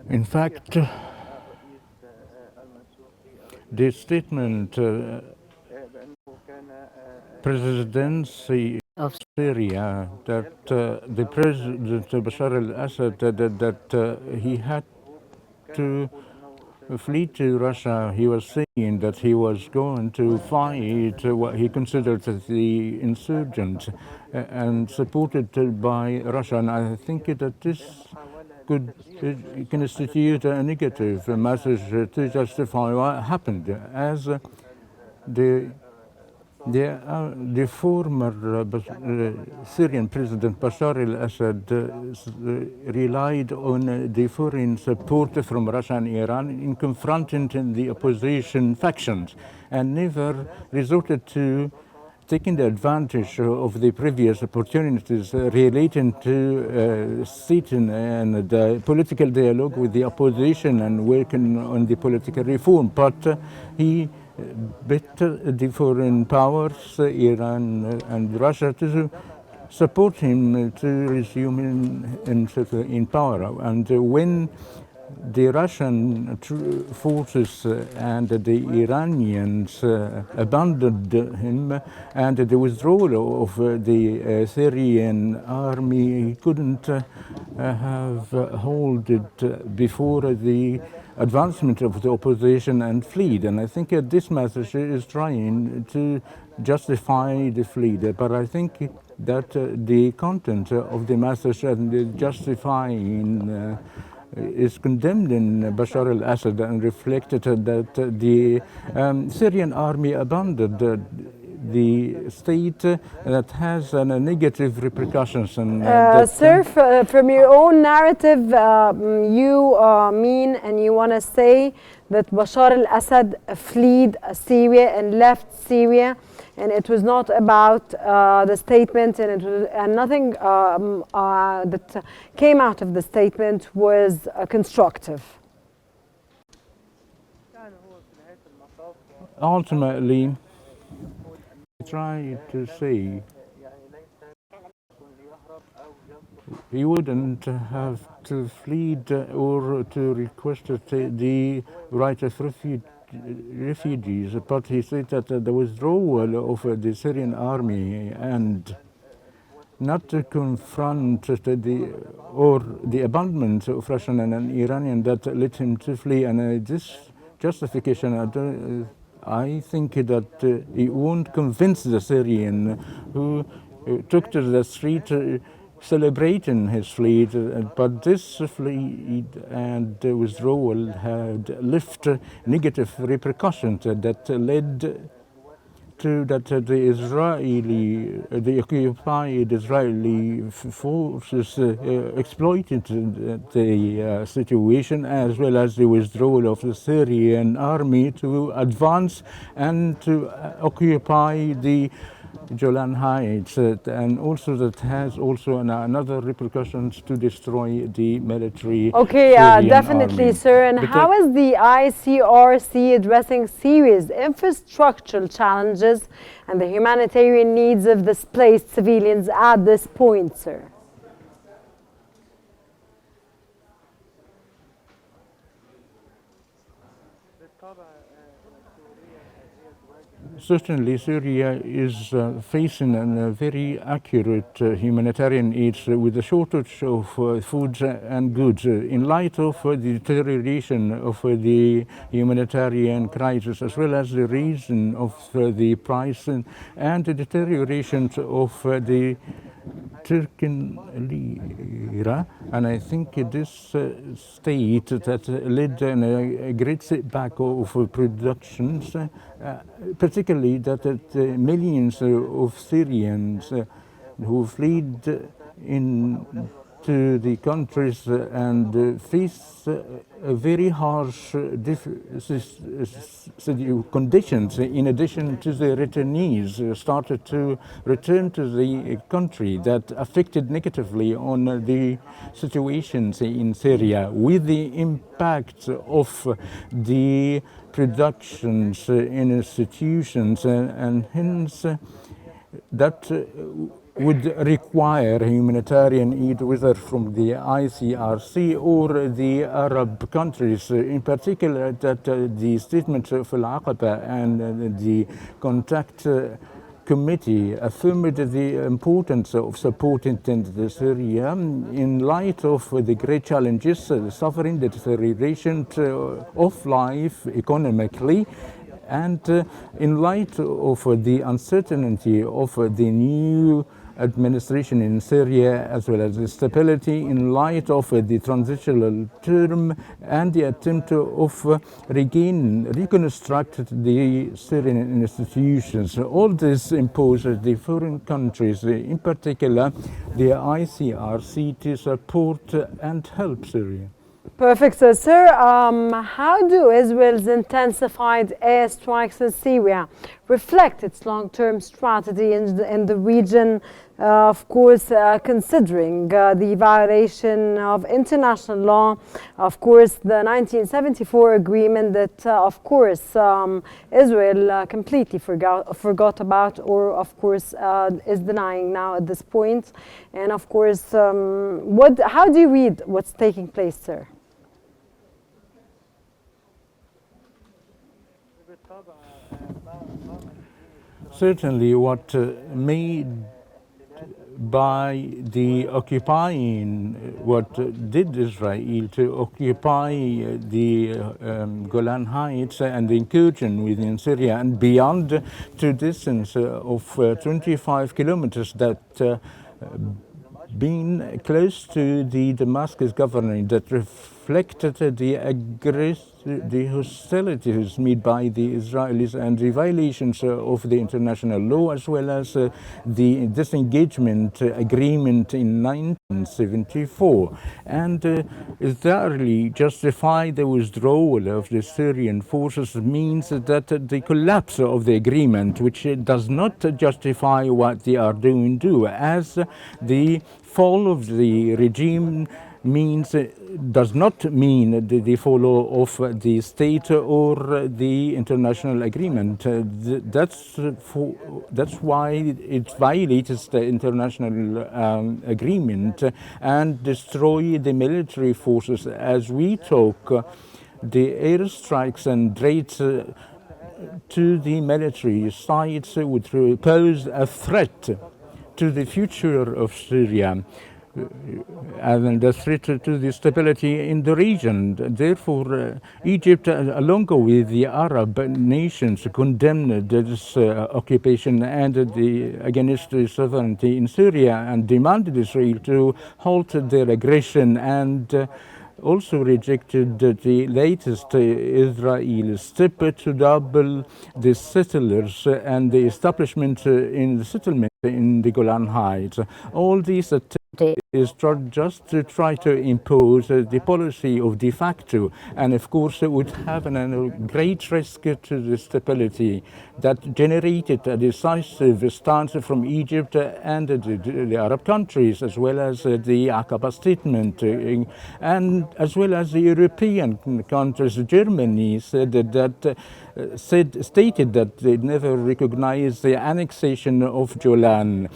In fact, the statement presidency of Syria that the President Bashar al-Assad that he had to flee to Russia. He was saying that he was going to fight what he considered the insurgents and supported by Russia. And I think that this could constitute a negative message to justify what happened, as the former Syrian President Bashar al-Assad relied on the foreign support from Russia and Iran in confronting the opposition factions, and never resorted to taking the advantage of the previous opportunities relating to sitting and the political dialogue with the opposition and working on the political reform. But he better the foreign powers, Iran and Russia, to support him to resume in power. And when the Russian forces and the Iranians abandoned him, and the withdrawal of the Syrian army, he couldn't have held it before the advancement of the opposition and fled. And I think this message is trying to justify the fleet. But I think that the content of the message and justifying is condemning Bashar al-Assad and reflected that the Syrian army abandoned the state that has negative repercussions. And sir, from your own narrative, you mean and you want to say that Bashar al-Assad fled Syria and left Syria, and it was not about the statement, and nothing that came out of the statement was constructive. Ultimately, I try to say he wouldn't have to flee or to request the right of refugees, but he said that the withdrawal of the Syrian army and not to confront the abandonment of Russian and Iranian that led him to flee. And this justification, I think that he won't convince the Syrian who took to the street celebrating his fleet, but this fleet and withdrawal had left negative repercussions that led to that the occupied Israeli forces exploited the situation, as well as the withdrawal of the Syrian army to advance and to occupy the Golan Heights, and also that has also another repercussions to destroy the military. Okay, definitely, army. Sir. And how is the ICRC addressing serious infrastructural challenges and the humanitarian needs of displaced civilians at this point, sir? Certainly, Syria is facing a very accurate humanitarian needs with a shortage of food and goods. In light of the deterioration of the humanitarian crisis, as well as the reason of the price and the deterioration of the Turkish lira, and I think this state that led a great setback of productions, particularly that millions of Syrians who fled into the countries and face very harsh conditions, in addition to the returnees started to return to the country, that affected negatively on the situations in Syria, with the impact of the productions in institutions, and hence that would require humanitarian aid, whether from the ICRC or the Arab countries, in particular that the statement of Al-Aqaba and the contact committee affirmed the importance of supporting Syria in light of the great challenges, the suffering, the deterioration of life economically, and in light of the uncertainty of the new administration in Syria, as well as the stability in light of the transitional term and the attempt of reconstruct the Syrian institutions. All this imposes the foreign countries, in particular the ICRC, to support and help Syria. Perfect. So, sir, how do Israel's intensified airstrikes in Syria reflect its long-term strategy in the region, of course, considering the violation of international law, of course, the 1974 agreement that, of course, Israel completely forgot about, or, of course, is denying now at this point. And, of course, how do you read what's taking place, sir? Certainly, what made by the occupying, what did Israel to occupy the Golan Heights and the incursion within Syria and beyond, to distance of 25 kilometers that been close to the Damascus government, that reflected the hostilities made by the Israelis and the violations of the international law, as well as the Disengagement Agreement in 1974, and thoroughly justify the withdrawal of the Syrian forces means that the collapse of the agreement, which does not justify what they are doing, as the fall of the regime does not mean the fall of the state or the international agreement. That's why it violates the international agreement and destroy the military forces. As we talk, the airstrikes and raids to the military sites would pose a threat to the future of Syria and the threat to the stability in the region. Therefore, Egypt, along with the Arab nations, condemned this occupation and against the sovereignty in Syria and demanded Israel to halt their aggression, and also rejected the latest Israeli step to double the settlers and the establishment in the settlement in the Golan Heights. All these attempts is just to try to impose the policy of de facto, and of course it would have a great risk to the stability that generated a decisive stance from Egypt and the Arab countries, as well as the Aqaba statement, and as well as the European countries. Germany stated that they never recognized the annexation of Golan,